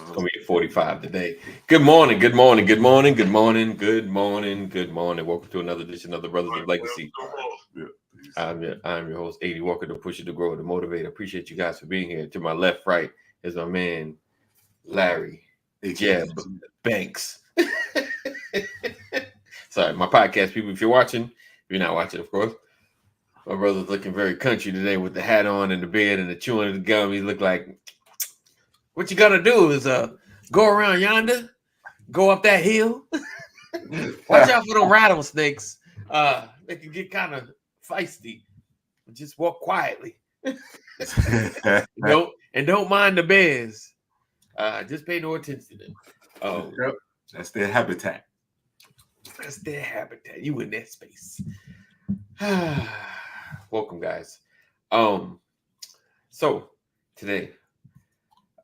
It's gonna be 45 today. Good morning, good morning, good morning, good morning, good morning, good morning. Welcome to another edition of the Brothers of Legacy. I'm your host, 80 Walker, the pusher, the grower, the motivator. Appreciate you guys for being here. To my left, right is my man Larry Jeb Banks. Sorry, my podcast people. If you're watching, if you're not watching, of course. My brother's looking very country today with the hat on and the beard and the chewing of the gum. He look like, what you gotta do is go around yonder, go up that hill. Watch out for them rattlesnakes. They can get kind of feisty. Just walk quietly. don't mind the bears. Just pay no attention to them. Yep. That's their habitat. That's their habitat. You in that space. Welcome, guys. So today,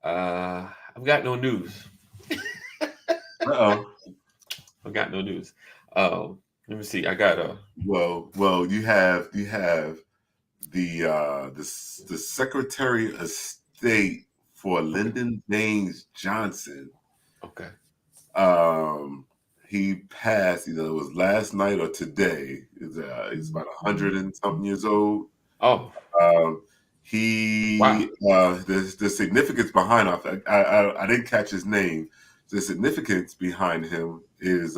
I've got no news. Uh-oh. I've got no news. Let me see. I got a. Well, you have the Secretary of State for Lyndon Baines Johnson. Okay. He passed. It was last night or today. He's about 100 and something years old. Oh. Wow. The significance behind it, I didn't catch his name. The significance behind him is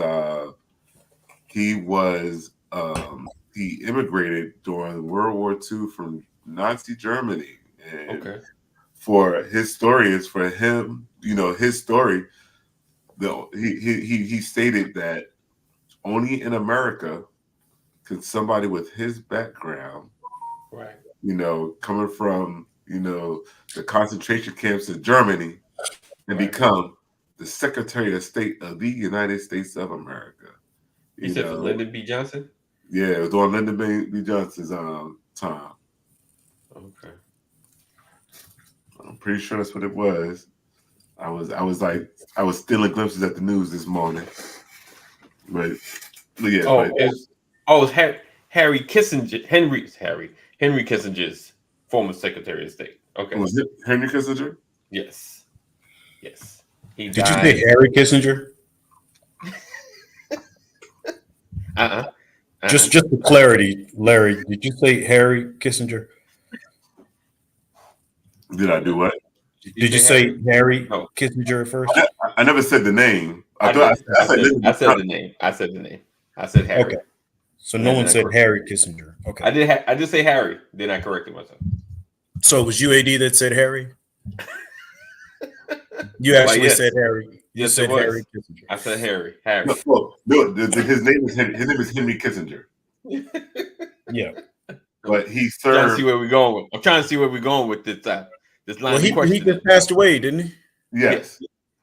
he immigrated during World War II from Nazi Germany. And okay. For his story is for him, his story. He stated that only in America could somebody with his background, right, coming from the concentration camps in Germany, and become the Secretary of State of the United States of America. You said for Lyndon B. Johnson? Yeah, it was on Lyndon B. Johnson's time. Okay. I'm pretty sure that's what it was. I was stealing glimpses at the news this morning. But yeah. It's Harry Kissinger. Henry Kissinger's former Secretary of State. Okay. Was it Henry Kissinger? Yes. Did you say Harry Kissinger? Just for clarity, Larry, did you say Harry Kissinger? Did I do what? Did you say Harry Kissinger at first? I never said the name. I said the name. I said Harry. Okay. So no one said Harry Kissinger. Okay. I did say Harry. Then I corrected myself. So it was UAD that said Harry? You actually said Harry. You said Harry Kissinger. I said Harry. No, his name is Henry Kissinger. Yeah. But he served. I'm trying to see where we're going with this. This line of question. He just passed away, didn't he? Yes.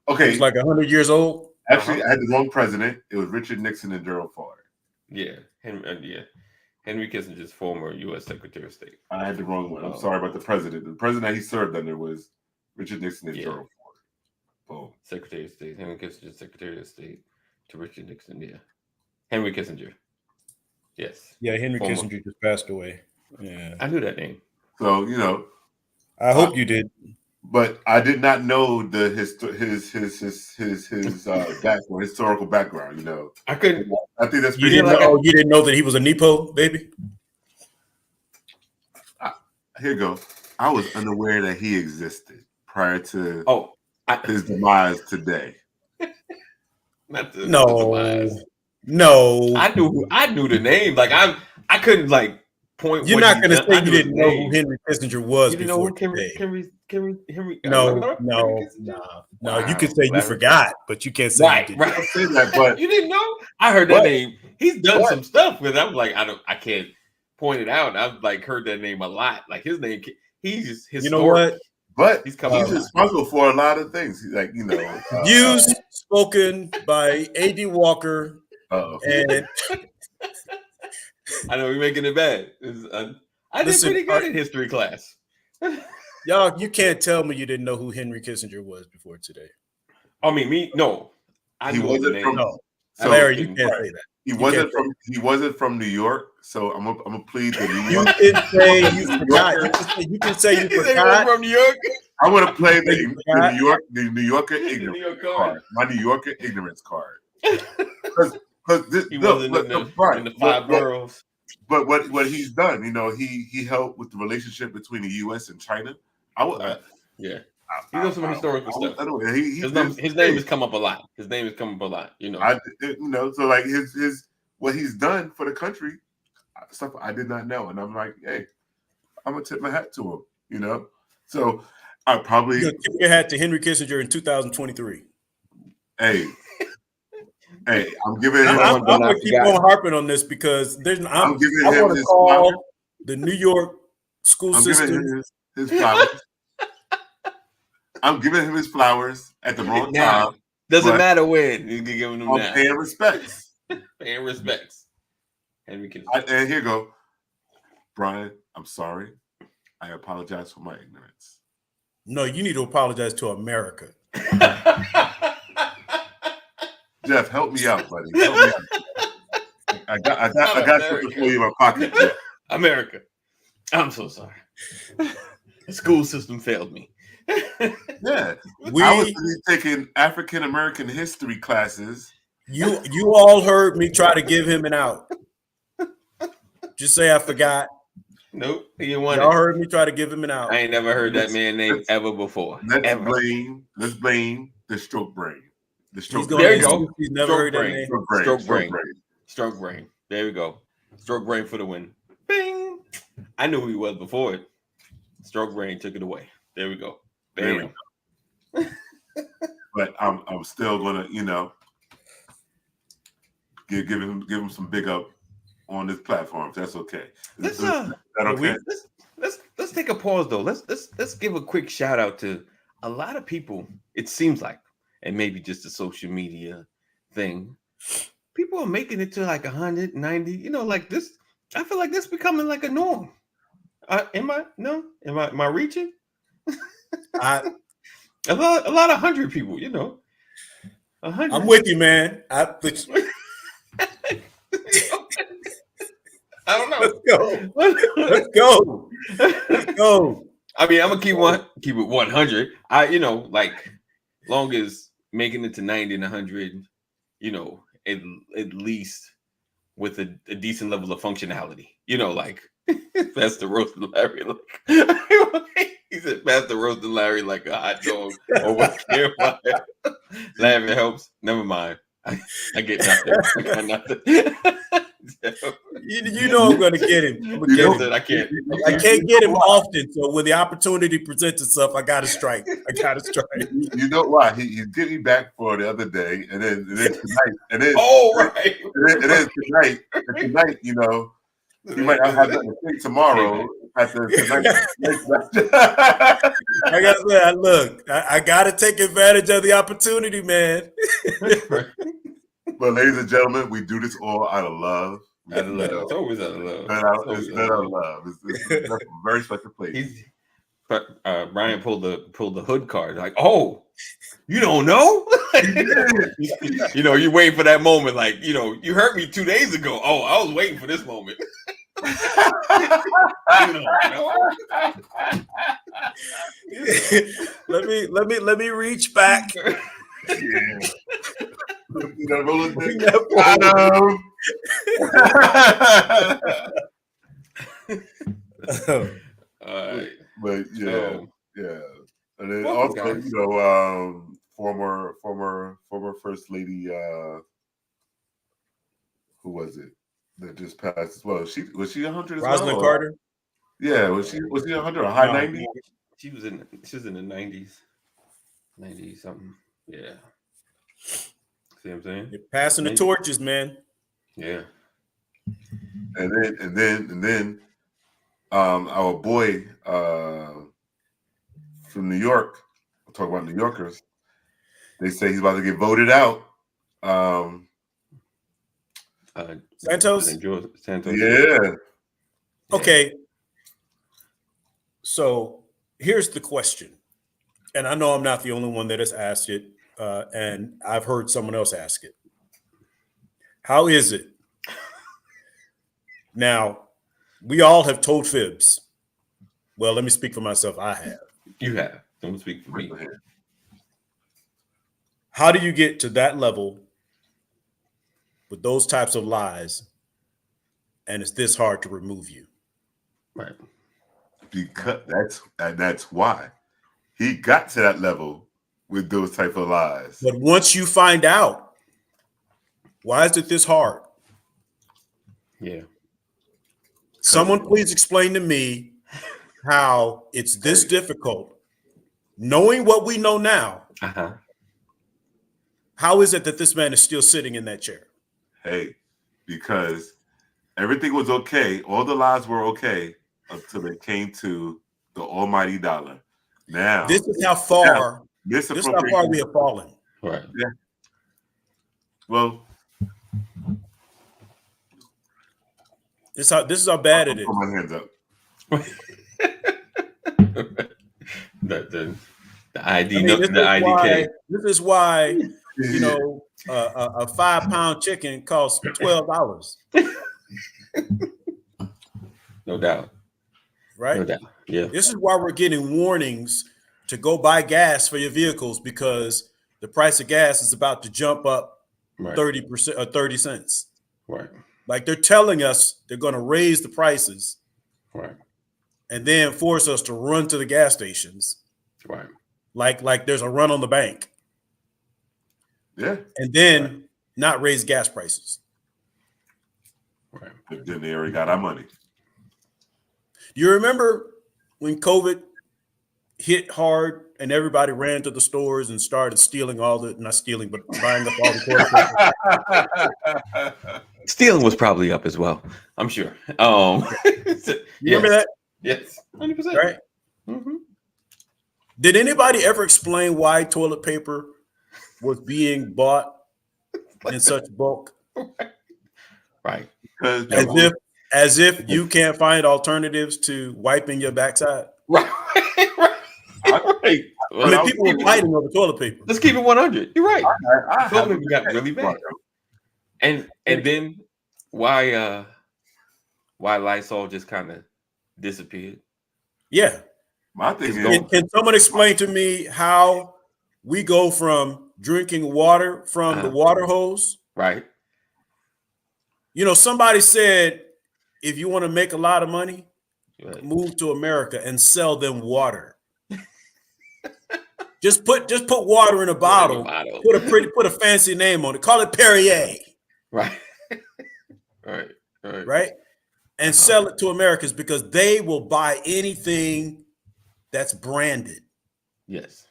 Okay. He's like 100 years old. Actually, I had the wrong president. It was Richard Nixon and Gerald Ford. Yeah. Henry Kissinger's former U.S. Secretary of State. I had the wrong one. I'm sorry about the president. The president that he served under was Richard Nixon and Gerald Ford. Boom. Secretary of State. Henry Kissinger, Secretary of State to Richard Nixon. Yeah. Henry Kissinger. Yes. Yeah, Henry Kissinger just passed away. Yeah. I knew that name. So, I hope you did. But I did not know his background, historical background. I couldn't. I think that's pretty. You didn't know that he was a Nepo baby. Here you go. I was unaware that he existed prior to his demise today. No. I knew the name. Like I couldn't point. You're not going to say you didn't know who Henry Kissinger was. You didn't know who Henry. No. You could say you forgot, but you can't say right. You didn't. Right. Say that, but you didn't know. I heard that name. He's done some stuff with. I'm like, I can't point it out. I've heard that name a lot. Like his name. He's just historic. You know what? But he's responsible for a lot of things. He's views spoken by A.D. Walker. And I know we're making it bad. I did pretty good in history class. Y'all, you can't tell me you didn't know who Henry Kissinger was before today. I mean, no. I knew the name. So, Larry, you can't say that. He wasn't from New York, so I'm gonna plead the New You York. can say you forgot. You can say you He said he forgot. was from New York. I want to play You the forgot. New Yorker The New ignorance York card. card. My New Yorker ignorance card. Because He wasn't in the five boroughs. But what he's done, he helped with the relationship between the U.S. and China. Yeah. He does some historical stuff. His name has come up a lot. His name has come up a lot. So like his what he's done for the country, stuff I did not know, and I'm like, hey, I'm gonna tip my hat to him. So I probably tip your hat to Henry Kissinger in 2023. Hey, I'm giving him. I'm gonna keep on harping on this because I want to call the New York school system. Giving him his flowers. I'm giving him his flowers at the wrong time. Doesn't matter when you can give him now. Paying respects. Paying respects. Henry Kissinger. And here you go, Brian. I'm sorry. I apologize for my ignorance. No, you need to apologize to America. Jeff, help me out, buddy. Help me out. I got something for you in my pocket. Jeff. America. I'm so sorry. The school system failed me. Yeah. I was really taking African American history classes. You all heard me try to give him an out. Just say I forgot. Nope. Y'all heard me try to give him an out. I ain't never heard that man name ever before. Let's blame the stroke brain. The stroke brain. There you go. He's never heard that name. Stroke brain. There we go. Stroke brain for the win. Bing. I knew who he was before it. Stroke brain took it away. There we go. Bam. But I'm still gonna, give him some big up on this platform. If that's okay. Let's okay? Let's take a pause though. Let's give a quick shout out to a lot of people. It seems like, and maybe just a social media thing. People are making it to like 190. Like this. I feel like this becoming like a norm. Am I reaching? A lot of 100 people. 100. I'm with you, man. I don't know. Let's go. I mean, I'm gonna keep it 100. Like long as making it to 90 and 100, at least with a decent level of functionality. Like Pastor Roasted Larry. He said Pastor Roasted Larry like a hot dog over campfire. Laughing helps. Never mind. I get nothing. I got nothing. You know I'm gonna get him. I can't get him often. So when the opportunity presents itself, I gotta strike. You know why? He did me back for the other day, and then tonight, and then right. And then tonight, you might not have nothing to think tomorrow. Tonight. Like I said, look, I gotta take advantage of the opportunity, man. But ladies and gentlemen, we do this all out of love. It's always out of love. It's out of love. It's a very special place. Brian pulled the hood card. Like, oh, you don't know? You're waiting for that moment. Like, you heard me 2 days ago. Oh, I was waiting for this moment. Let me reach back. Yeah. But yeah. And then also, former First Lady, who was it that just passed as well? Was she 100 as well? Rosalind Carter. Yeah, was she 100 or high 90? She was in the 90s, 90 something. Yeah. See what I'm saying? You're passing the torches, man. Yeah. And then our boy from New York, we'll talk about New Yorkers. They say he's about to get voted out. Santos? Yeah. Okay. So here's the question. And I know I'm not the only one that has asked it. And I've heard someone else ask it. How is it Now, we all have told fibs. Well, let me speak for myself. I have. You have. Don't speak for me. How do you get to that level with those types of lies, and it's this hard to remove you? Right. Because that's why he got to that level with those type of lies. But once you find out, why is it this hard? Yeah. Someone please explain to me how it's this difficult, knowing what we know now. How is it that this man is still sitting in that chair? Hey, because everything was okay. All the lies were okay until it came to the almighty dollar. Now, this is how far we have fallen. Right. Yeah. Well, this is how bad it is. Put my hands up. the ID, the IDK. This is why you know a 5-pound chicken costs $12. No doubt. Right? No doubt. Yeah. This is why we're getting warnings to go buy gas for your vehicles, because the price of gas is about to jump up 30% or 30 cents. Right. Like they're telling us they're going to raise the prices. Right. And then force us to run to the gas stations. Right. Like there's a run on the bank. Yeah. And then not raise gas prices. Right. But then they already got our money. You remember when COVID hit hard and everybody ran to the stores and started stealing not stealing, but buying up all the toilet paper? Stealing was probably up as well, I'm sure. You remember that? Yes, 100%. Right? Mm-hmm. Did anybody ever explain why toilet paper was being bought in such bulk? Right. As if you can't find alternatives to wiping your backside. Right. Right. I mean, people were fighting over toilet paper. Let's keep it 100. You're right. Toilet paper got really bad. And then why Lysol just kind of disappeared? Yeah. My thing is, can someone explain to me how we go from drinking water from the water hose? Right. You know, somebody said, if you want to make a lot of money, move to America and sell them water. just put water in a bottle. Put a fancy name on it. Call it Perrier. Right. Right. And sell it to Americans, because they will buy anything that's branded. Yes.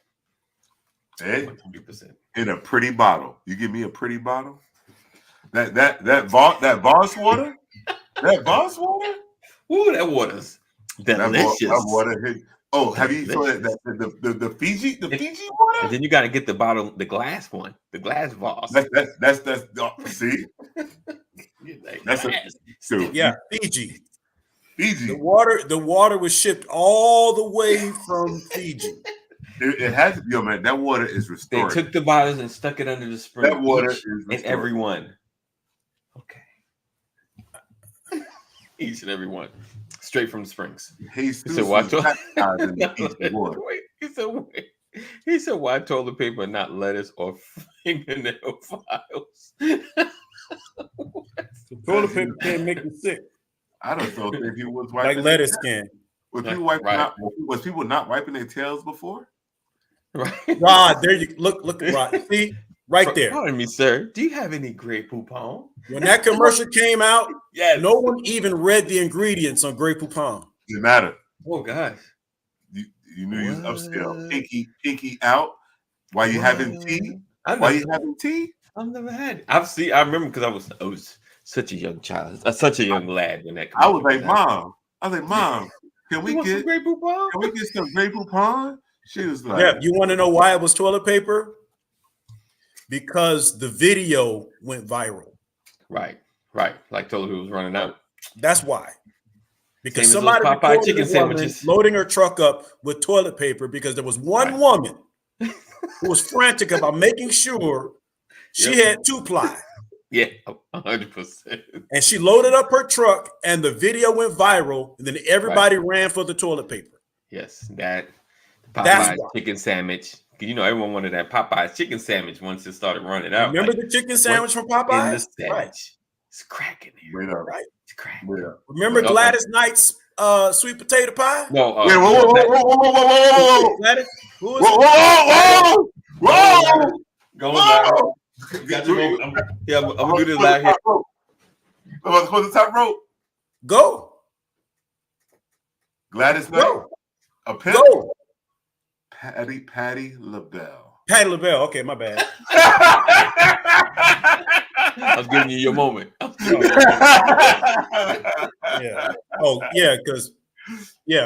Hey, 100%. In a pretty bottle. You give me a pretty bottle. That Voss water. That Voss water? Ooh, that water's delicious. That water. Oh, have you saw that the Fiji water? And then you got to get the glass one, the glass Voss. That's see. Fiji. Fiji. The water was shipped all the way from Fiji. It has to be, man. That water is restored. They took the bottles and stuck it under the spring. That water is restored. And every one. Okay. Each and every one. Straight from the springs. He said, why He said, why toilet paper, not lettuce or fingernail files? Toilet paper can't make you sick. I don't know if he was wiping like lettuce can. Was people not wiping their tails before? Right. Rod, there you look, Rod. See, right there. Pardon me, sir. Do you have any Grey Poupon? When that commercial came out, no one even read the ingredients on Grey Poupon. Didn't matter. Oh gosh. You knew you was upscale. Pinky out while you having tea. I've never had it. I remember because I was such a young child, such a young lad when that. I was like, Mom, can we get some Grey Poupon? Can we get some Grey Poupon? She was like, yeah. You want to know why it was toilet paper? Because the video went viral. Right. Like told her it was running out. That's why. Because Same somebody Popeye chicken sandwiches loading her truck up with toilet paper because there was one woman who was frantic about making sure she had 2-ply. Yeah, 100%. And she loaded up her truck, and the video went viral. And then everybody ran for the toilet paper. Yes, that That's Popeye's why. chicken sandwich. You know, everyone wanted that Popeye's chicken sandwich once it started running out. Remember like, the chicken sandwich from in the Popeyes? sandwich. Right. It's cracking there. Wait up. Right. It's cracking. Wait up. Remember Gladys Knight's sweet potato pie? No, Wait, whoa. Gladys? Who was Whoa. Go on, Larry. I'm gonna do this live here. I'm about to close the top rope. Go. Gladys Knight. Go. A pimp. Go. Patty LaBelle. Patty LaBelle. Okay, my bad. I was giving you your moment. Yeah. Oh, yeah, because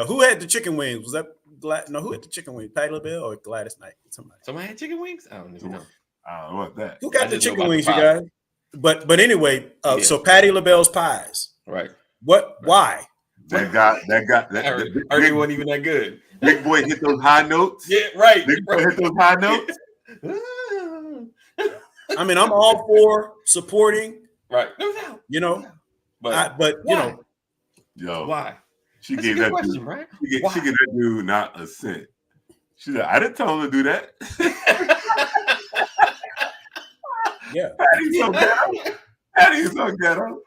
who had the chicken wings? Was that who had the chicken wings? Patty LaBelle or Gladys Knight? Somebody had chicken wings? I don't even know. I don't know what that. Who got the just know chicken about wings, the you pie. guys? But anyway, Yeah. so Patty LaBelle's pies. Right. Why? That Ernie wasn't even that good. big boy hit those high notes. Yeah, right. Big boy hit those high notes. I mean, I'm all for supporting, Right. No doubt. you know, But but you know, Yo, why? she That's a gave good that question, dude. right? She Why? gave that dude not a cent. She said, "I didn't tell him to do that." yeah. Patty's so ghetto. Patty's so ghetto.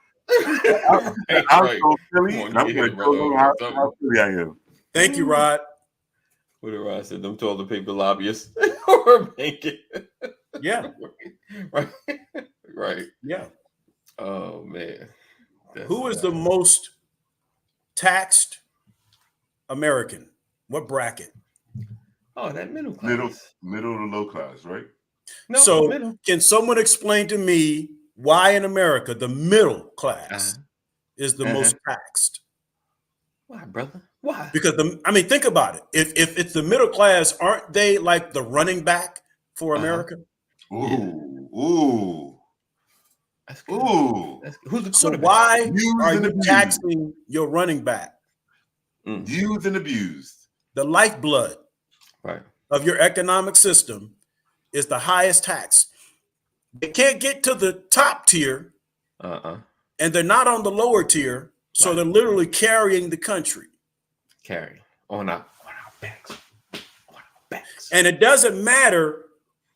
I'm so silly. And I'm going to show them how silly I am. Thank you, Rod. What did Rod say? Them toilet paper lobbyists or make it. Yeah. Right. Right. Yeah. Oh man. Who is the most taxed American? What bracket? Oh, that middle class. Middle to low class, right? No, So middle. can someone explain to me why in America the middle class is the most taxed? Why, brother? Why? Because think about it. If it's the middle class, aren't they like the running back for America? Ooh. That's good. Ooh. That's good. Who's the So quarterback? why Used are and you abused. taxing your running back? Used and abused. The lifeblood Right. of your economic system is the highest tax. They can't get to the top tier, and they're not on the lower tier, so they're literally carrying the country. Carry on our backs. On our backs. And it doesn't matter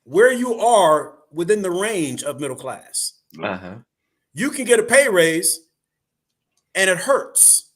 where you are within the range of middle class. You can get a pay raise, and it hurts.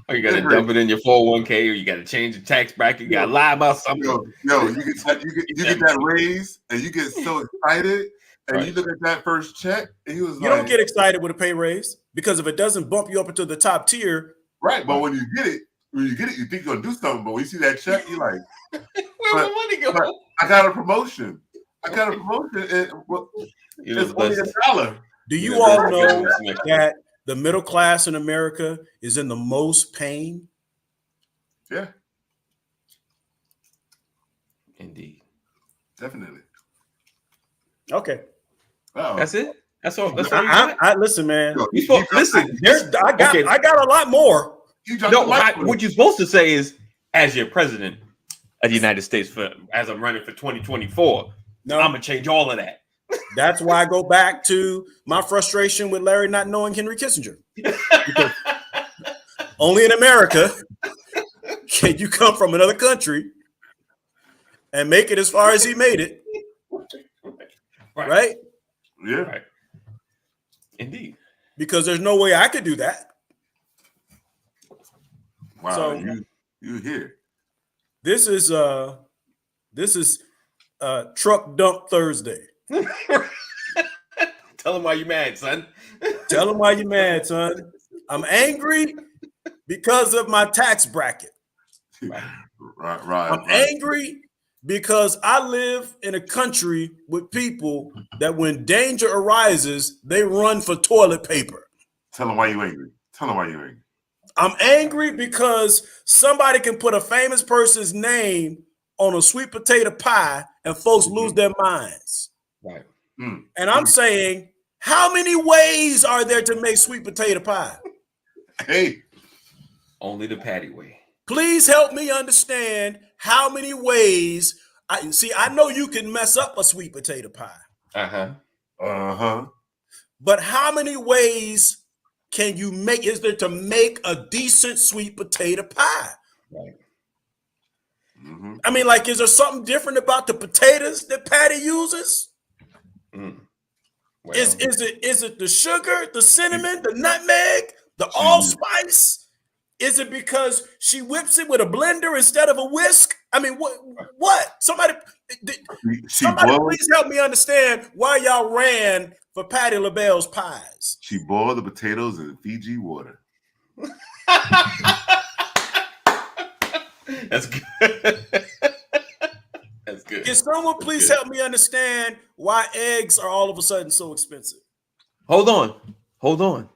Or you got to dump it in your 401k, or you got to change the tax bracket. You got to lie about something. You get that raise, and you get so excited, and you look at that first check, and he was you don't get excited with a pay raise because if it doesn't bump you up into the top tier, right? But when you get it, you think you're gonna do something. But when you see that check, you're like, "Where's the money go?" I got a promotion. And it's only $1. Do you all know that the middle class in America is in the most pain? Yeah. Indeed. Definitely. Okay. That's it? That's all. That's all I listen, man. Listen. I got a lot more. What you're supposed to say is, as your president of the United States, as I'm running for 2024, no, I'm gonna change all of that. That's why I go back to my frustration with Larry not knowing Henry Kissinger. Only in America can you come from another country and make it as far as he made it. Right? Yeah. Right. Indeed. Because there's no way I could do that. Wow. So, you here. This is Truck Dump Thursday. Tell him why you're mad, son. Tell him why you're mad, son. I'm angry because of my tax bracket. Right. I'm angry because I live in a country with people that when danger arises, they run for toilet paper. Tell him why you're angry. I'm angry because somebody can put a famous person's name on a sweet potato pie and folks lose their minds. Right. And I'm saying, how many ways are there to make sweet potato pie? Hey. Only the Patty way. Please help me understand how many ways I know you can mess up a sweet potato pie, but how many ways is there to make a decent sweet potato pie? Right. Mm-hmm. I mean, like, is there something different about the potatoes that Patty uses? Well, Is it the sugar, the cinnamon, the nutmeg, the allspice? Is it because she whips it with a blender instead of a whisk? I mean, what? Somebody please help me understand why y'all ran for Patti LaBelle's pies. She boiled the potatoes in Fiji water. That's good. That's good. Can someone please help me understand why eggs are all of a sudden so expensive? Hold on.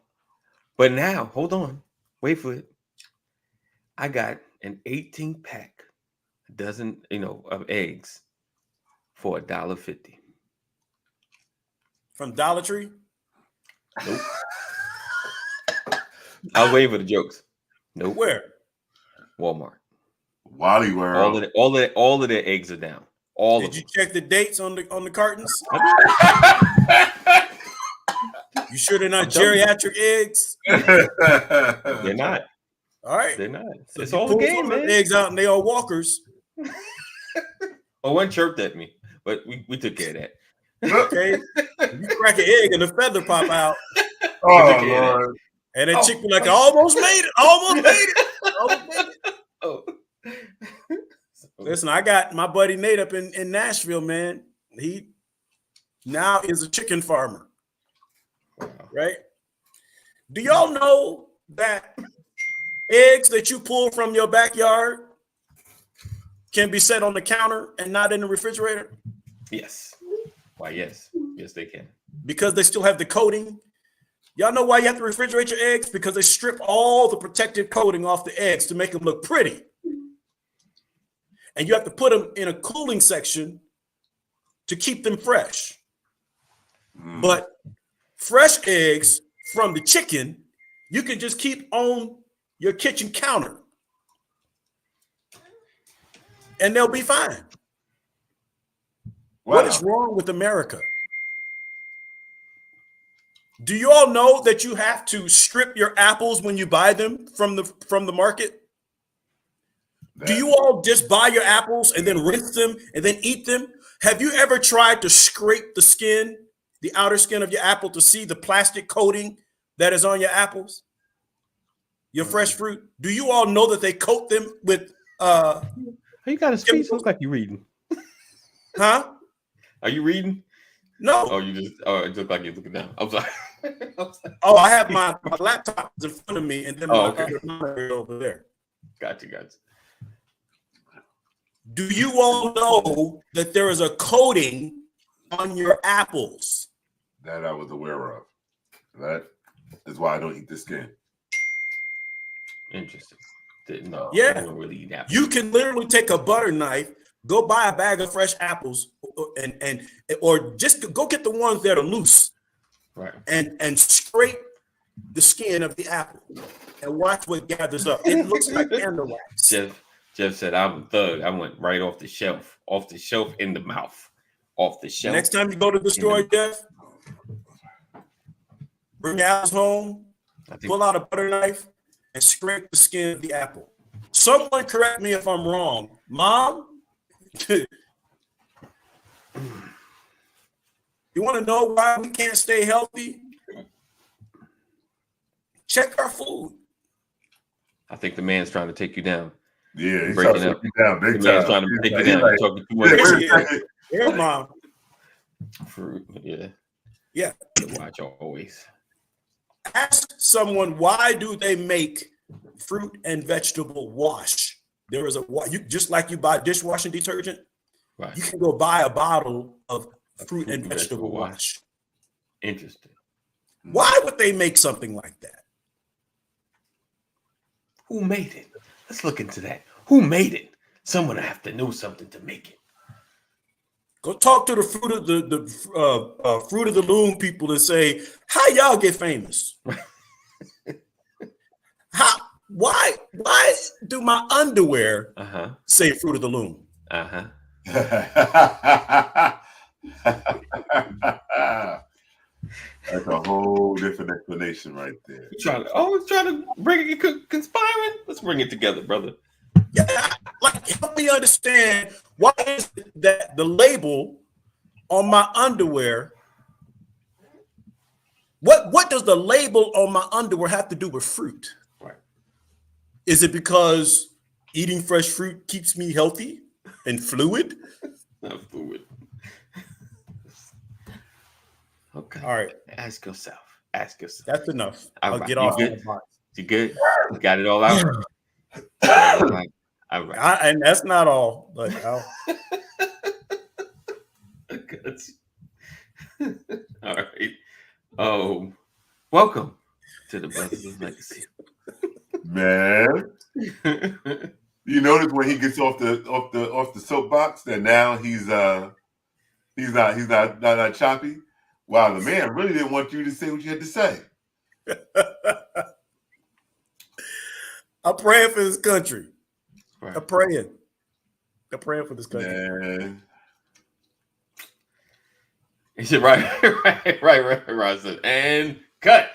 But now, hold on. Wait for it. I got an 18-pack dozen, of eggs for $1.50 from Dollar Tree. Nope. I was waiting for the jokes. Nope. Where? Walmart. Wally World. All of their eggs are down. Did you check the dates on the cartons? You sure they're not geriatric eggs? They're not. All right. They're not. So it's all a game, man. Eggs out and they are walkers. Well, one chirped at me, but we took care of that. Okay. You crack an egg and the feather pop out. Oh, Lord. And that chick be like, I almost made it. Oh. Listen, I got my buddy Nate up in Nashville, man. He now is a chicken farmer. Wow. Right? Do y'all know that eggs that you pull from your backyard can be set on the counter and not in the refrigerator? Yes. Why, yes. Yes, they can. Because they still have the coating. Y'all know why you have to refrigerate your eggs? Because they strip all the protective coating off the eggs to make them look pretty. And you have to put them in a cooling section to keep them fresh. But fresh eggs from the chicken, you can just keep on your kitchen counter and they'll be fine. Wow. What is wrong with America? Do you all know that you have to strip your apples when you buy them from the market? Do you all just buy your apples and then rinse them and then eat them? Have you ever tried to scrape the skin, the outer skin of your apple, to see the plastic coating that is on your apples? Your fresh fruit? Do you all know that they coat them with you got a speech look like you're reading. Huh? Are you reading? No. Oh, it look like you're looking down. I'm sorry. Oh, I have my laptop in front of me and then my other monitor over there. Gotcha. Do you all know that there is a coating on your apples? That I was aware of. That is why I don't eat the skin. Interesting. No, yeah. I don't really eat apples. You can literally take a butter knife, go buy a bag of fresh apples, or just go get the ones that are loose, right? And scrape the skin of the apple and watch what gathers up. It looks like candle wax. Jeff said, "I'm a thug. I went right off the shelf in the mouth, off the shelf." Next time you go to the store, Jeff, bring your apples home, pull out a butter knife, and scrape the skin of the apple. Someone correct me if I'm wrong. Mom, you want to know why we can't stay healthy? Check our food. I think the man's trying to take you down. Yeah, he's trying to take you down big time. Man's trying to take you down. You're talking too much. Yeah, Mom. Fruit, yeah. Yeah. Watch always. Ask someone, why do they make fruit and vegetable wash? There is just like you buy dishwashing detergent, right? You can go buy a bottle of fruit and vegetable wash. Interesting. Why would they make something like that? Who made it? Let's look into that. Who made it? Someone have to know something to make it. Go talk to the fruit of the loom people and say, how y'all get famous? Why do my underwear say Fruit of the Loom? That's a whole different explanation right there. Trying to bring it, conspiring. Let's bring it together, brother. Yeah, like help me understand why is it that the label on my underwear? What does the label on my underwear have to do with fruit? Right. Is it because eating fresh fruit keeps me healthy and fluid? Not fluid. Okay. All right. Ask yourself. Ask yourself. That's enough. All I'll right. get You off good? the box. You good? You got it all out? All right. All right. And that's not all, but I'll... All right. Oh, welcome to the Brothers of Legacy. Man, you notice when he gets off the soapbox that now he's not choppy. Wow, the man really didn't want you to say what you had to say. I'm praying for this country. Right. I'm praying for this country. Man. He said, right. I said, and cut.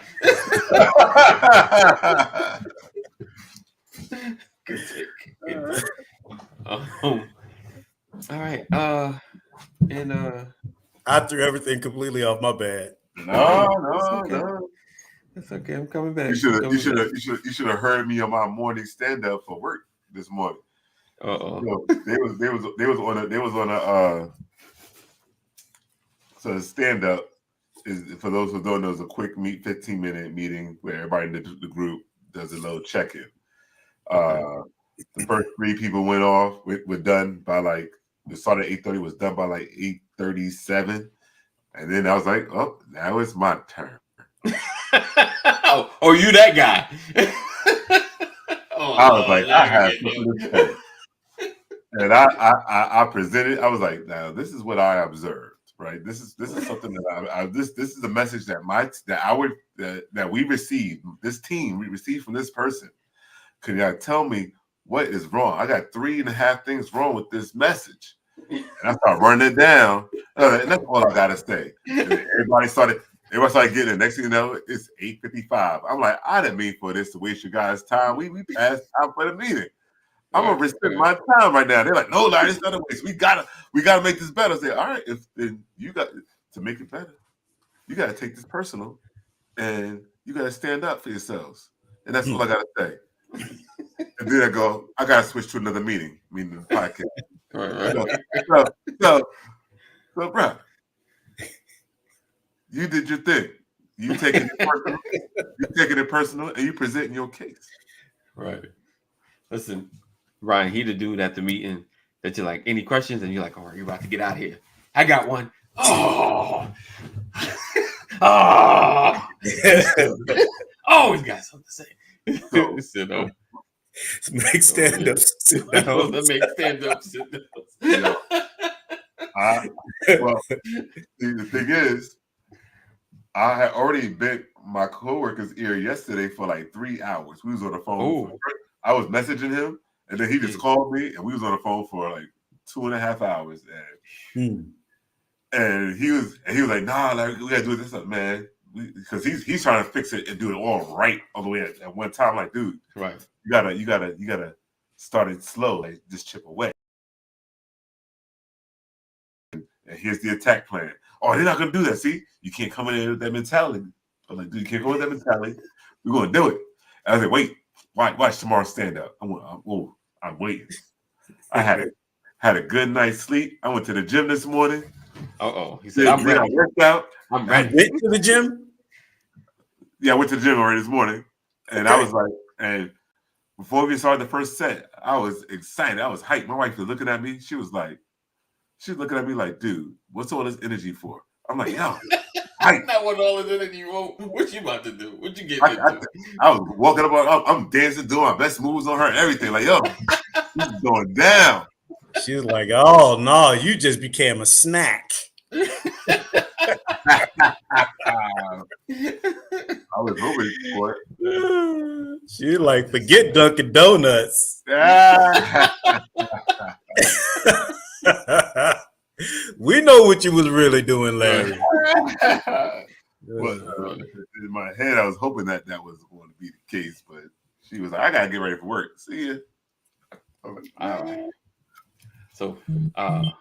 Good take. Good. All right. And I threw everything completely off. My bad. No. It's okay. I'm coming back. You should have heard me on my morning stand up for work this morning. Uh-oh. They was on a so the stand up is, for those who don't know, is a quick 15-minute meeting where everybody in the group does a little check-in. The first 3 people went off. We're done by like, it started at 8:30, was done by like 8:37. And then I was like, oh, now it's my turn. Oh, you that guy. I was like, I have something to say. And I presented, I was like, now this is what I observed, right? This is something that this is a message that we received, this team, we received from this person. Could y'all tell me what is wrong? I got 3.5 things wrong with this message. And I started running it down. And that's all I gotta say. And everybody started getting it. Next thing you know, it's 8:55. I'm like, I didn't mean for this to waste your guys' time. We passed time for the meeting. I'm gonna respect my time right now. They're like, no, Larry, it's not a waste. We gotta make this better. I say, all right, then you got to make it better. You gotta take this personal, and you gotta stand up for yourselves. And that's all I gotta say. And then I gotta switch to another meeting, meaning the podcast. Right. So, bro, you did your thing. You taking it personal, and you presenting your case. Right. Listen, Ryan, he the dude at the meeting that you're like, any questions? And you're like, all right, you're about to get out of here. I got one. Oh. Always got something to say. Make stand-ups. Make stand-ups. Well, the thing is, I had already bent my coworker's ear yesterday for like 3 hours. We was on the phone. I was messaging him, and then he just called me, and we was on the phone for like 2.5 hours. And he was like, nah, like, we gotta do this, man. Because he's trying to fix it and do it all right all the way at one time. Like, dude, right? You gotta start it slow, like just chip away. And here's the attack plan. Oh, they're not gonna do that. See, you can't come in with that mentality. I'm like, dude, you can't go with that mentality. We're gonna do it. And I was like, wait, watch tomorrow stand up. I'm waiting. I had a good night's sleep. I went to the gym this morning. He said, I'm ready. I worked out. I'm ready. Went to the gym? Yeah, I went to the gym already this morning. And I was like, and before we started the first set, I was excited. I was hyped. My wife was looking at me. She was looking at me like, dude, what's all this energy for? I'm like, yo, hype. Not what all this energy you want. What you about to do? What you getting into? I was walking up, I'm dancing, doing my best moves on her and everything. Like, yo, this is going down. She was like, oh, no, you just became a snack. I was hoping for it. She like, forget Dunkin' Donuts. We know what you was really doing, Larry. But in my head, I was hoping that was going to be the case, but she was like, "I gotta get ready for work. See ya." All right. So now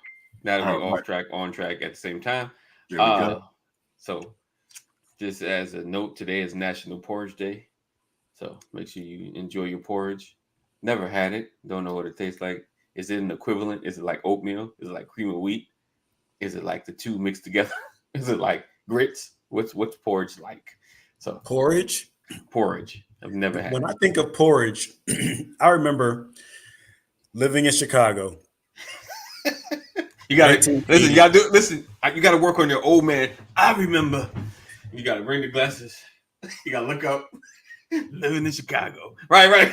that we're off track, on track at the same time. There we go. So just as a note, today is National Porridge Day. So make sure you enjoy your porridge. Never had it. Don't know what it tastes like. Is it an equivalent? Is it like oatmeal? Is it like cream of wheat? Is it like the two mixed together? Is it like grits? What's porridge like? So Porridge. I've never had. When I think of porridge, I remember living in Chicago. You gotta listen. You gotta listen. You gotta work on your old man. I remember. You gotta bring the glasses. You gotta look up. Living in Chicago. Right.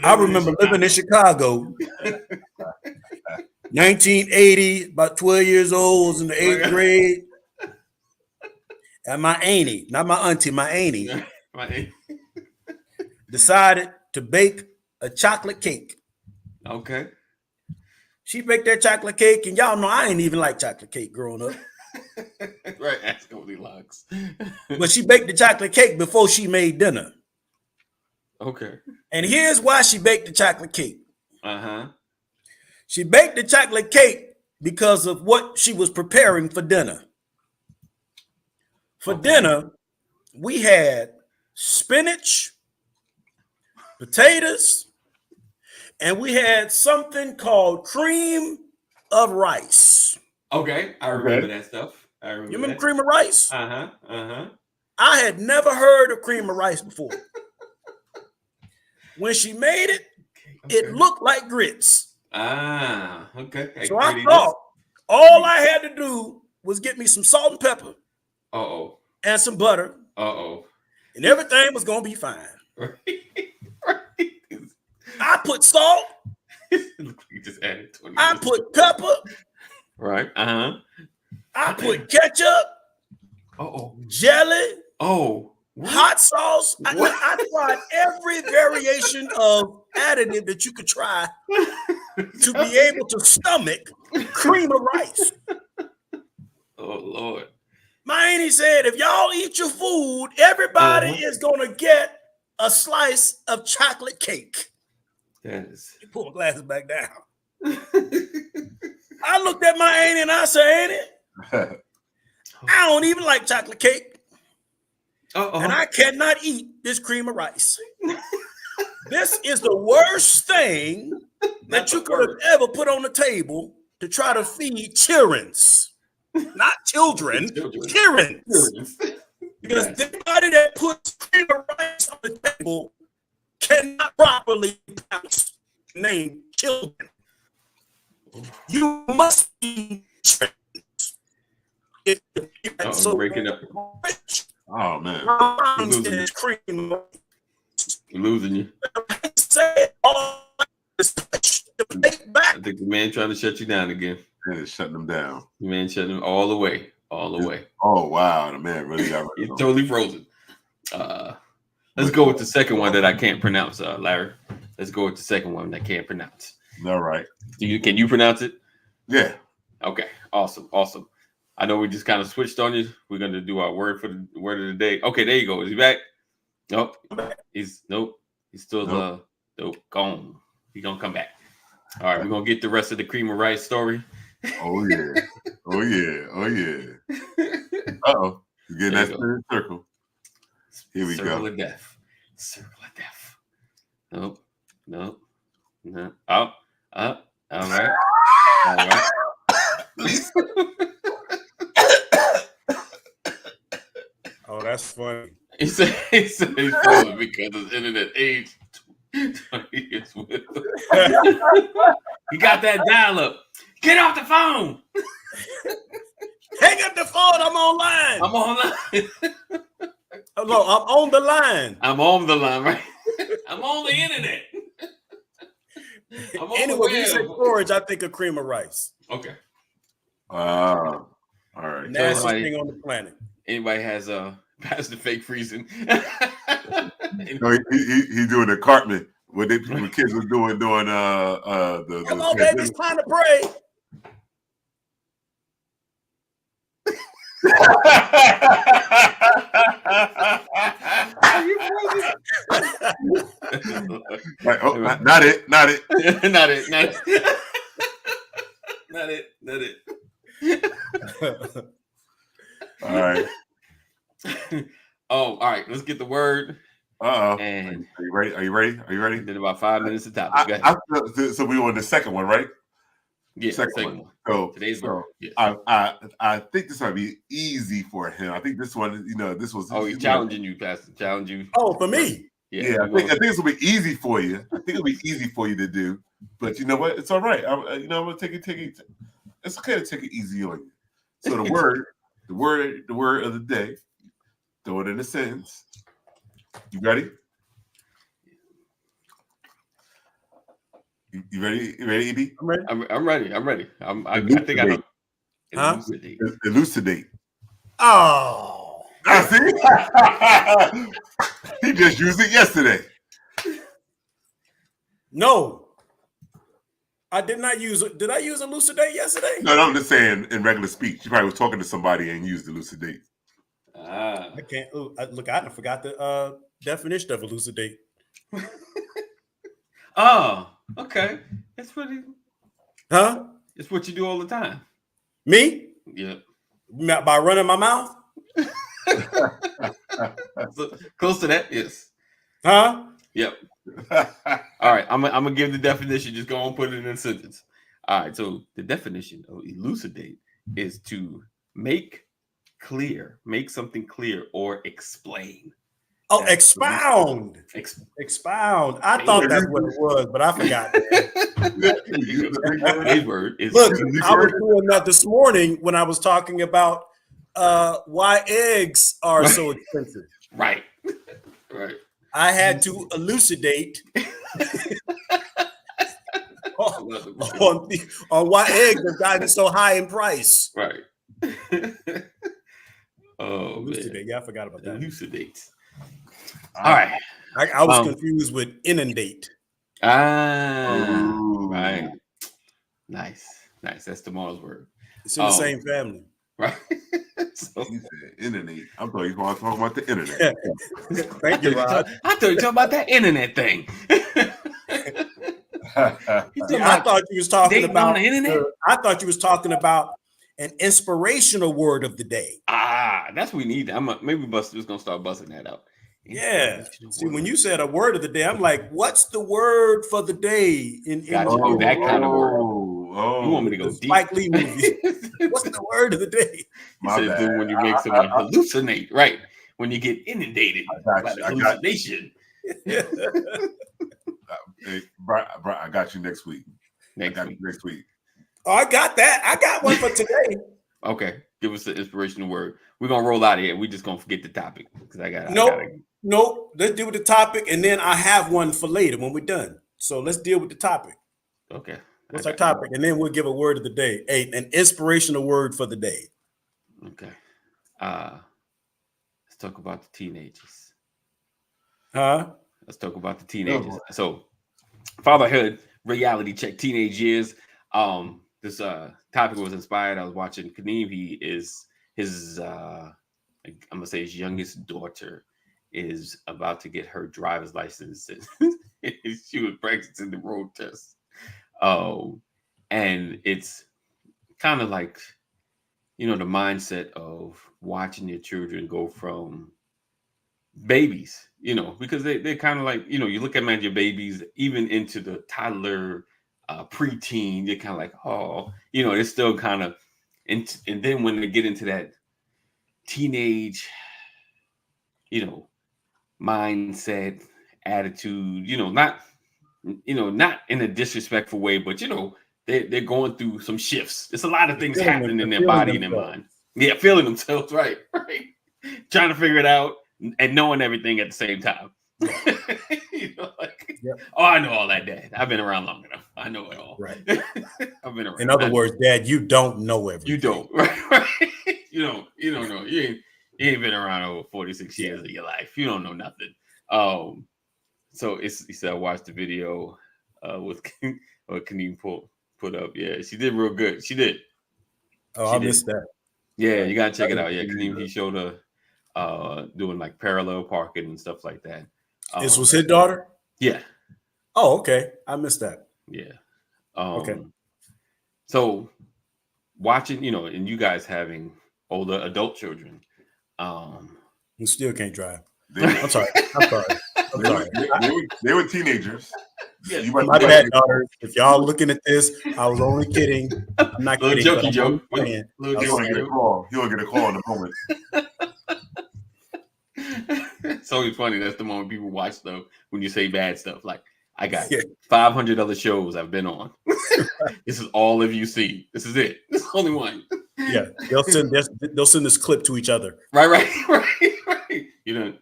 I remember living in Chicago. 1980, about 12 years old, was in the 8th grade. And my auntie, not my auntie, my auntie, decided to bake a chocolate cake. Okay. She baked that chocolate cake, and y'all know I ain't even like chocolate cake growing up. Right, ask Goldilocks. But she baked the chocolate cake before she made dinner. Okay. And here's why she baked the chocolate cake. Uh-huh. She baked the chocolate cake because of what she was preparing for dinner. For dinner, we had spinach, potatoes, and we had something called cream of rice. Okay, I remember that stuff. You remember cream of rice? Uh-huh. I had never heard of cream of rice before. When she made it, it looked like grits. Okay. So I thought all I had to do was get me some salt and pepper. And some butter. And everything was going to be fine. Right. I put salt. You just added 20. I put pepper. Right. Uh-huh. I put ketchup. Jelly. Hot sauce. I tried every variation of additive that you could try to be able to stomach cream of rice. Oh, Lord. My auntie said, if y'all eat your food, everybody is going to get a slice of chocolate cake. Yes. Pull my glasses back down. I looked at my auntie and I said, Auntie, I don't even like chocolate cake. And I cannot eat this cream of rice. This is the worst thing that you could have ever put on the table to try to feed childrens. Not children, childrens. Because anybody that puts cream of rice on the table cannot properly pronounce the name children. You must be children. So breaking up. Oh man, losing you. I think the man trying to shut you down again. Man, shutting them down. The man shutting them all the way. Oh wow, the man really got He's totally frozen. Let's go with the second one that I can't pronounce, Larry. Let's go with the second one that I can't pronounce. All right. Can you pronounce it? Yeah. Okay. Awesome. I know we just kind of switched on you. We're gonna do our word for the word of the day. Okay, there you go. Is he back? Nope. He's still gone. He's gonna come back. All right, we're gonna get the rest of the cream of rice story. Oh yeah. Uh-oh. You're getting that spirit circle. Here we go. Circle of death. Nope. No. Up. All right. Oh, that's funny. He said he's frozen because his internet aged 20 years with him. He got that dial up. Get off the phone. Hang up the phone. I'm online. No, I'm on the line. I'm on the line, right? I'm on the internet. Anyway, when you say porridge, I think of cream of rice. Okay. All right. Nastiest thing on the planet. Anybody has the fake freezing? No, he doing the Cartman. when kids were doing the Come on, baby, it's time to pray. Are you frozen? Like, oh, not it. not it. Not it. Not it. All right. Oh, all right. Let's get the word. Uh-oh. And are you ready? Then about 5 minutes of topic. Go ahead. So we were on the second one, right? Yeah, second one. So today's word. Yes. I think this might be easy for him. I think this one, this was. Oh, he's challenging you, Pastor. Challenge you. Oh, for me. Yeah, I think this will be easy for you. I think it'll be easy for you to do. But you know what? It's all right. I'm gonna take it. It's okay to take it easy on you. So the word of the day. Throw it in a sentence. You ready? You ready? You ready, EB? I'm ready. I'm ready. I think I know. Elucidate. Elucidate. Oh. I see. He just used it yesterday. No. I did not use it. Did I use elucidate yesterday? No, I'm just saying in regular speech. You probably was talking to somebody and used elucidate. I can't. Look, I forgot the definition of elucidate. Oh, okay. That's what Huh? It's what you do all the time. Me? Yeah. By running my mouth? So, close to that, yes. Huh? Yep. All right, I'm gonna give the definition. Just go and put it in a sentence. All right, so the definition of elucidate is to make clear, make something clear, or explain. Oh, expound. Expound. I thought that's what it was, but I forgot. His word is. Look, I was doing that this morning when I was talking about why eggs are so expensive. Right. Right. I had to elucidate on why eggs have gotten so high in price. Right. Oh, elucidate. Yeah, I forgot about that. Elucidate. All right. I was confused with inundate. Right. Nice. That's tomorrow's word. It's in the same family. Right. So, he said internet. I'm talking about the internet. Thank you, Rod. I thought you were talking about that internet thing. I thought you was talking about the internet. I thought you was talking about an inspirational word of the day. That's what we need. Maybe Buster's gonna start busting that out. Yeah. See, when you said a word of the day, I'm like, what's the word for the day? That kind of word. You want me to go deep? Spike Lee movie. What's the word of the day? He said, when you make someone hallucinate, right? When you get inundated by the hallucination. Hey, Brian, I got you next week. Next week. Oh, I got that. I got one for today. Okay. Give us the inspirational word. We're gonna roll out of here. We're just gonna forget the topic because Nope. Let's deal with the topic, and then I have one for later when we're done. So let's deal with the topic. Okay. What's our topic? And then we'll give a word of the day. An inspirational word for the day. Okay. Let's talk about the teenagers. Huh? Let's talk about the teenagers. So, fatherhood, reality check, teenage years. This topic was inspired. I was watching Kaneem. He is his I'm gonna say his youngest daughter is about to get her driver's license. She was practicing the road test. And it's kind of like, the mindset of watching your children go from babies, because they're kind of like, you look at your babies, even into the toddler, preteen, you're kind of like, they're still kind of, and then when they get into that teenage, mindset, attitude, not in a disrespectful way, but they're going through some shifts. There's a lot of things happening in their body and their mind. Yeah, feeling themselves, right. Trying to figure it out and knowing everything at the same time. Oh, I know all that, Dad. I've been around long enough. I know it all. Right. I've been around. In other words, Dad, you don't know everything. You don't. Right. You don't know. You ain't been around over 46 years of your life. You don't know nothing. So it's he said I watched the video with or can you put up? Yeah, she did real good. She did. Oh, She I did. missed that. Yeah, you gotta check it I out. Yeah, didn't see Kaneem, he showed her doing like parallel parking and stuff like that. This was his daughter? Yeah, Oh, okay. I missed that. yeah. Okay. So watching, and you guys having older adult children. You still can't drive. They were, I'm sorry. I'm sorry. I'm they were, sorry. they were teenagers. Yeah, You My might- bad, daughter. If y'all looking at this, I was only kidding. I'm not little kidding, jokey but I'm only joke. playing. Little He I was gonna jokey get a joke. call. He gonna get a call in a moment. It's always funny. That's the moment people watch stuff when you say bad stuff. Like, I got Yeah. 500 other shows I've been on. This is all of you see. This is it. This is the only one. Yeah, they'll send this clip to each other. Right.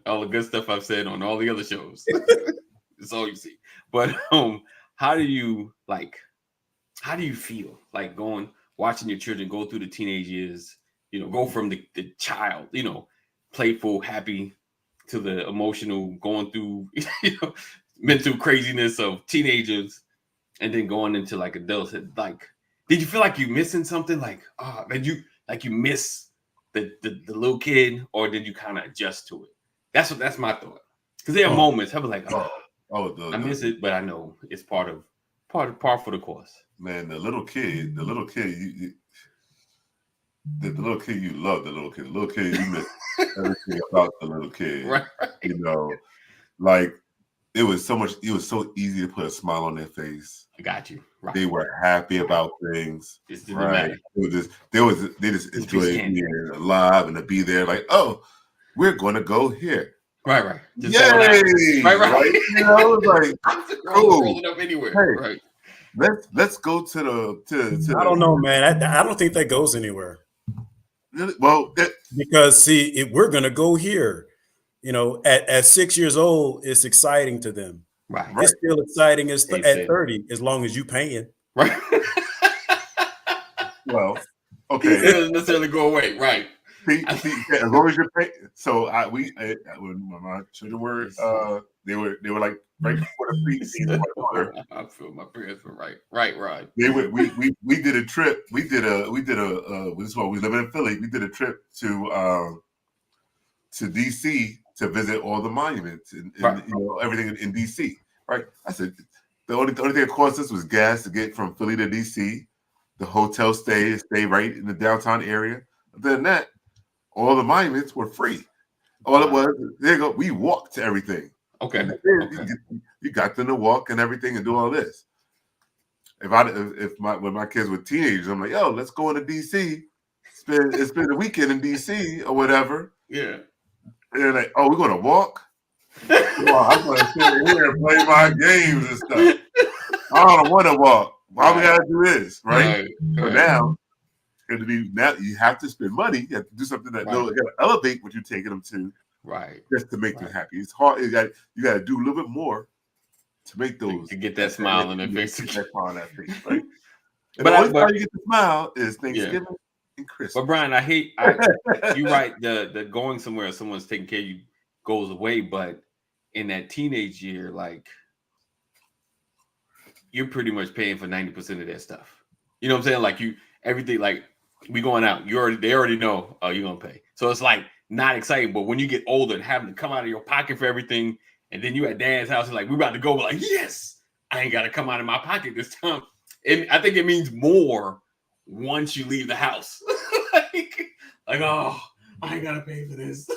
All the good stuff I've said on all the other shows. It's all you see. But how do you feel like watching your children go through the teenage years, go from the child, playful, happy to the emotional, going through, mental craziness of teenagers and then going into like adulthood. Like, did you feel like you missing something? Like, did you miss the little kid, or did you kind of adjust to it? That's my thought. Because there are moments I was like, I miss it, but I know it's part for the course. Man, the little kid, you love the little kid, the little kid, you miss everything about the little kid. Right. Like it was so easy to put a smile on their face. I got you. Right. They were happy about things. It didn't Right. matter. They just enjoyed being alive and to be there. Like, oh, we're going to go here. Right. Just Yay! Right. Like, rolling up anywhere. Hey, right. Let's go to the. I don't know, man. I don't think that goes anywhere. Well, because see, we're gonna go here. At 6 years old, it's exciting to them. Right. It's still exciting at 30, as long as you paying. Right. Well, okay. It doesn't necessarily go away. Right. See, as long as you're paying. So when my children were they were like right before the preteen. I feel my parents were right. We did a trip. We did a this is what we live in Philly. We did a trip to DC to visit all the monuments and everything in DC. Right. I said the only thing that cost us was gas to get from Philly to DC. The hotel stay right in the downtown area. Other than that, all the monuments were free. All it was, there you go. We walked to everything. Okay. You got them to walk and everything and do all this. When my kids were teenagers, I'm like, yo, let's go into DC. Spend the weekend in DC or whatever. Yeah. And they're like, oh, we're gonna walk. Well, I'm gonna sit here and play my games and stuff. I don't want to walk. Why we gotta do this, right? But now you have to spend money. You have to do something that you gotta elevate what you're taking them to, right? Just to make them happy. It's hard. You got to do a little bit more to make those to get that smile on their face. That smile on that face, right? But the only time you get the smile is Thanksgiving and Christmas. But Brian, you're right. The going somewhere, someone's taking care of you goes away. But in that teenage year, like, you're pretty much paying for 90% of their stuff. You know what I'm saying? Like everything, like we going out, they already know, you're going to pay. So it's like not exciting, but when you get older and having to come out of your pocket for everything, and then you at dad's house and like, we about to go, like, yes, I ain't got to come out of my pocket this time. And I think it means more once you leave the house. like, oh, I ain't got to pay for this.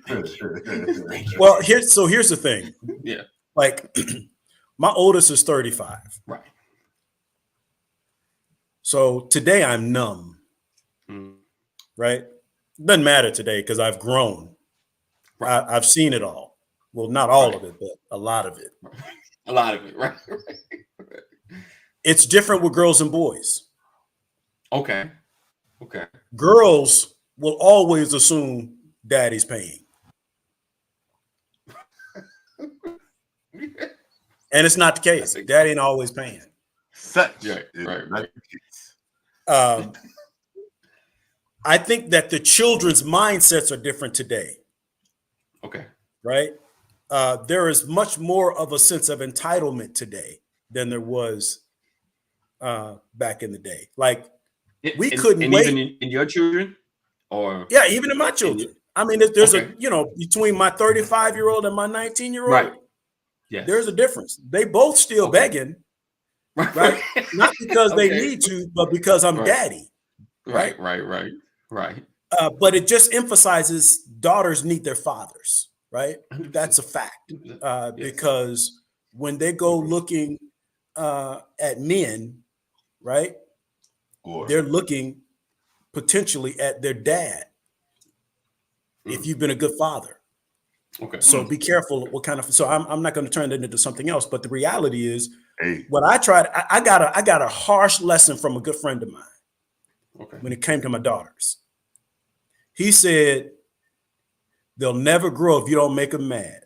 Thank you. Well, here's the thing. Yeah. Like, my oldest is 35. Right. So today I'm numb. Right? Doesn't matter today because I've grown. Right. I've seen it all. Well, not all of it, but a lot of it. A lot of it, right? It's different with girls and boys. Okay. Girls will always assume daddy's paying. And it's not the case. Daddy ain't always paying. Right. I think that the children's mindsets are different today. Okay. Right? there is much more of a sense of entitlement today than there was back in the day. Like we couldn't and wait. even in your children, or Yeah, even in my children. I mean, there's okay. Between my 35-year-old and my 19-year-old, Right. Yes. there's a difference. They both still begging, right? Not because they need to, but because I'm daddy. Right. But it just emphasizes daughters need their fathers, right? 100%. That's a fact. Because when they go looking at men, right, they're looking potentially at their dad if you've been a good father. Okay. So be careful what kind of. So I'm not going to turn that into something else. But the reality is, what I tried. I got a harsh lesson from a good friend of mine. Okay. When it came to my daughters, he said, "They'll never grow if you don't make them mad."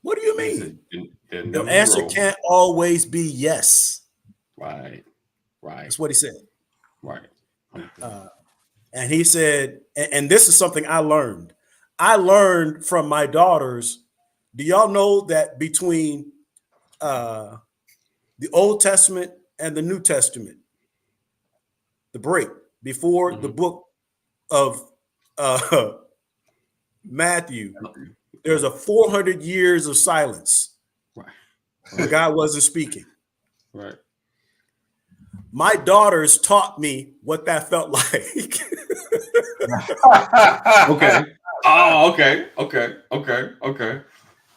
What do you mean? The answer can't always be yes. Right. That's what he said. Right. And he said, and this is something I learned. I learned from my daughters. Do y'all know that between the Old Testament and the New Testament, the break before the book of Matthew, there's a 400 years of silence. Right. Where God wasn't speaking. Right. My daughters taught me what that felt like. Okay. Oh, okay.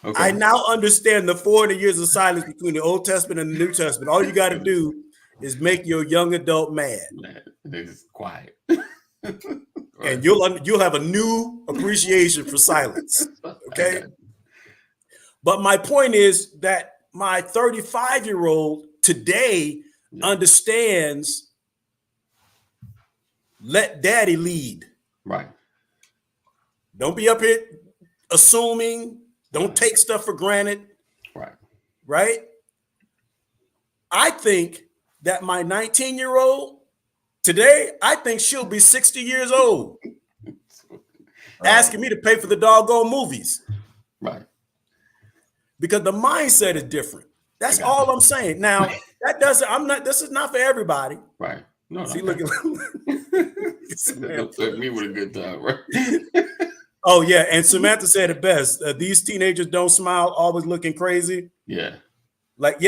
I now understand the 400 years of silence between the Old Testament and the New Testament. All you got to do is make your young adult mad. They're just quiet. And you'll have a new appreciation for silence. Okay. But my point is that my 35-year-old today understands, let daddy lead. Right. Don't be up here assuming, don't take stuff for granted. Right. Right. I think that my 19-year-old today, I think she'll be 60 years old. Asking me to pay for the doggone movies. Right. Because the mindset is different. That's all I'm saying. Now, that doesn't, this is not for everybody. Right. No, see, look at me with a good time, right? Oh, yeah. And Samantha said it best. These teenagers don't smile, always looking crazy. Yeah. Like,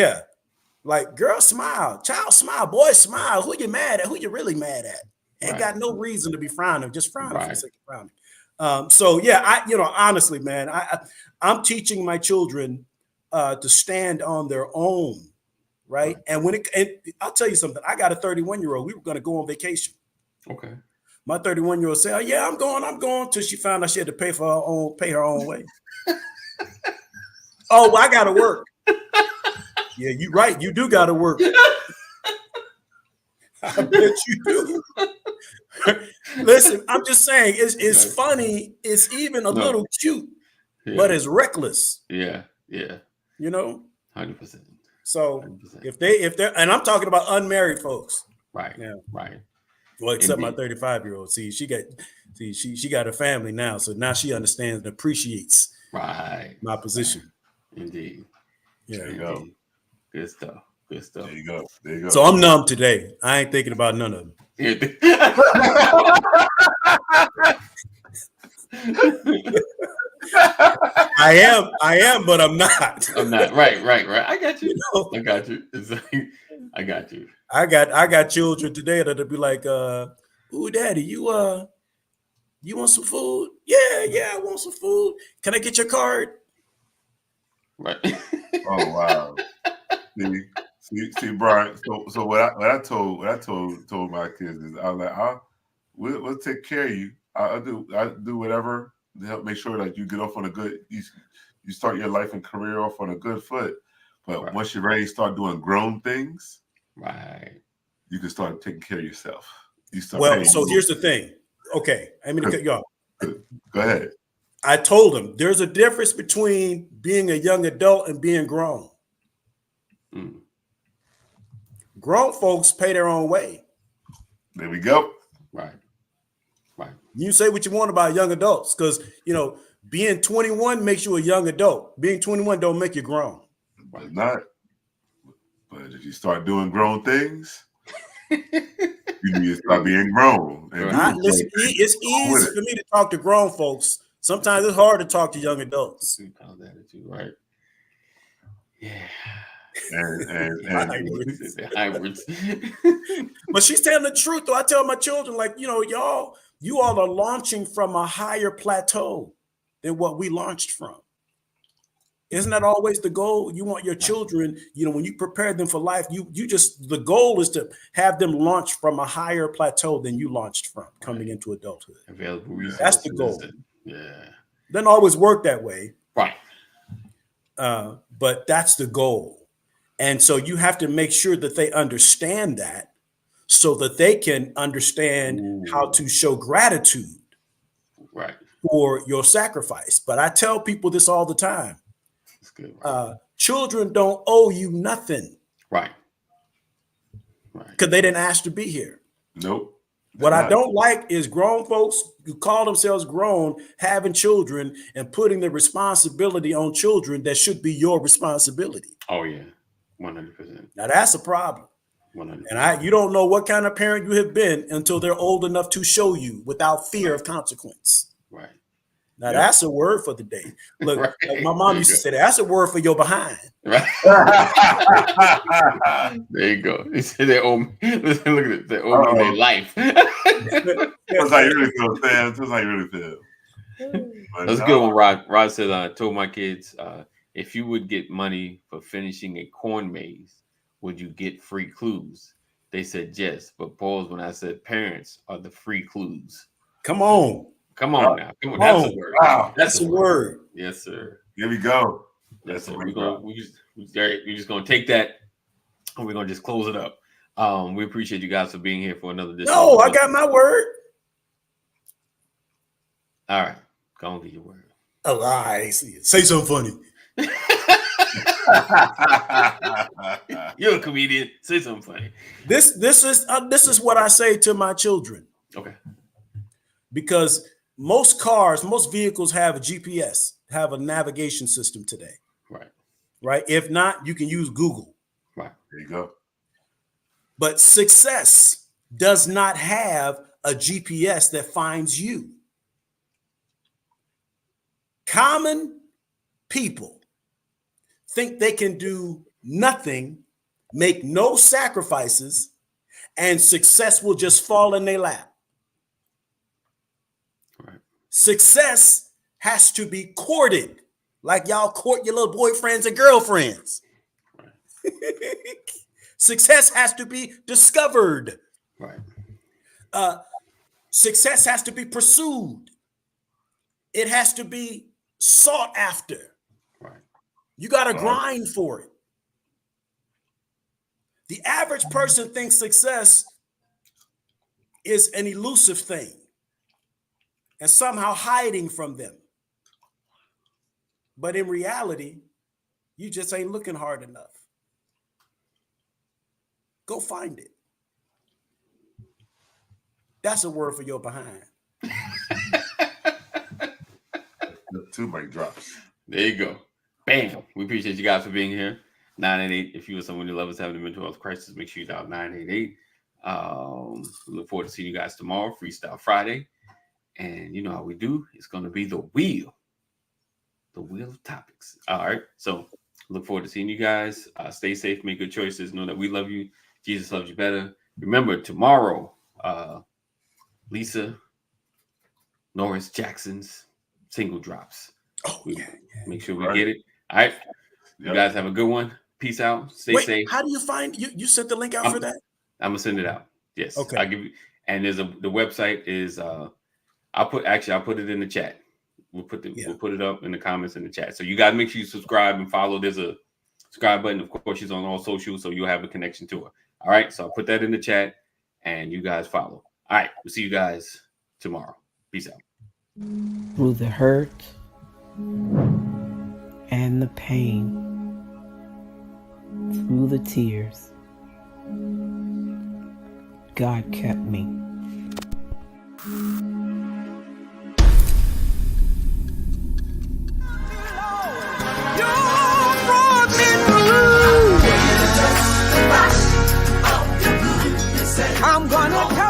girl, smile. Child, smile. Boy, smile. Who you mad at? Who you really mad at? Ain't got no reason to be frowning. Just frowning for the sake of frowning. So, yeah, honestly, man, I'm teaching my children to stand on their own, right? And I'll tell you something. I got a 31-year-old. We were going to go on vacation. Okay. My 31-year-old said, "Oh, yeah, I'm going," till she found out she had to pay her own way. Oh, well, I got to work. Yeah, you're right. You do got to work. I bet you do. Listen, I'm just saying, it's funny. It's even a little cute, but it's reckless. Yeah. 100%. So 100%. if they're, and I'm talking about unmarried folks. Right. Yeah. Right. Well, except my 35-year-old. See, she got a family now, so now she understands and appreciates my position. Indeed. Yeah. There you go. Good stuff. There you go. So I'm numb today. I ain't thinking about none of them. I am, but I'm not. I'm not. Right. I got you. I got you. I got you. I got children today that'll be like, "Ooh, daddy, you want some food? Yeah, I want some food. Can I get your card?" Right. Oh wow. See, Brian. So what I told my kids is, I was like, we'll take care of you. I do whatever to help make sure that you get off on a good. You start your life and career off on a good foot. But once you're ready to start doing grown things, you can start taking care of yourself. So here's the thing. Okay, I'm going to cut you off. Go ahead. I told him there's a difference between being a young adult and being grown. Grown folks pay their own way. There we go. Right. You say what you want about young adults, because being 21 makes you a young adult. Being 21 don't make you grown. But not. But if you start doing grown things, you need to start being grown. And Listen, it's easy for me to talk to grown folks. Sometimes it's hard to talk to young adults. Right? Yeah. And hybrids. But she's telling the truth, though. I tell my children, like, you all are launching from a higher plateau than what we launched from. Isn't that always the goal? You want your children, when you prepare them for life, the goal is to have them launch from a higher plateau than you launched from coming into adulthood. Available resources. That's the goal. Yeah. Doesn't always work that way. Right. But that's the goal. And so you have to make sure that they understand that so that they can understand how to show gratitude for your sacrifice. But I tell people this all the time. That's good. Children don't owe you nothing. Right. Because they didn't ask to be here. Nope. What I don't like is grown folks who call themselves grown, having children and putting the responsibility on children that should be your responsibility. Oh, yeah. 100%. Now, that's a problem. 100%. And you don't know what kind of parent you have been until they're old enough to show you without fear of consequence. Right. Now, that's a word for the day. Look, like my mom used to say, that's a word for your behind. Right. There you go. He said they owe me. Listen, look at it. They owe me their life. That's how you really feel, Sam. That's how you really feel. That's a good one, Rod. Rod said, I told my kids, if you would get money for finishing a corn maze, would you get free clues? They said yes, but pause when I said parents are the free clues. Come on. Come on now. Come on. That's a word. Wow. That's a word. Yes, sir. Here we go. Yes, sir. We're just gonna take that and we're gonna just close it up. We appreciate you guys for being here for another edition. No, I got my word. All right. Go on, get your word. Oh, I see it. Say something funny. You're a comedian. Say something funny. This is what I say to my children. Okay. Because most vehicles have a GPS, have a navigation system today. Right. If not, you can use Google. Right. There you go. But success does not have a GPS that finds you. Common people think they can do nothing, make no sacrifices, and success will just fall in their lap. Right. Success has to be courted, like y'all court your little boyfriends and girlfriends. Right. Success has to be discovered. Right. Success has to be pursued. It has to be sought after. Right. You got to grind for it. The average person thinks success is an elusive thing and somehow hiding from them. But in reality, you just ain't looking hard enough. Go find it. That's a word for your behind. 2 mic drops. There you go. Bam. We appreciate you guys for being here. 988. If you or someone you love is having a mental health crisis, make sure you dial 988. We look forward to seeing you guys tomorrow, Freestyle Friday. And you know how we do. It's going to be the wheel of topics. All right. So look forward to seeing you guys. Stay safe, make good choices. Know that we love you. Jesus loves you better. Remember, tomorrow, Lisa Norris Jackson's single drops. Oh, yeah. Make sure we get it. All right. You guys have a good one. Peace out. Stay safe. How do you find you sent the link out for that? I'm gonna send it out. Yes. Okay. I'll give you, and the website is I'll put it in the chat. We'll put it up in the comments in the chat. So you guys make sure you subscribe and follow. There's a subscribe button. Of course, she's on all socials, so you'll have a connection to her. All right. So I'll put that in the chat and you guys follow. All right. We'll see you guys tomorrow. Peace out. Through the hurt and the pain, through the tears, God kept me. I'm gonna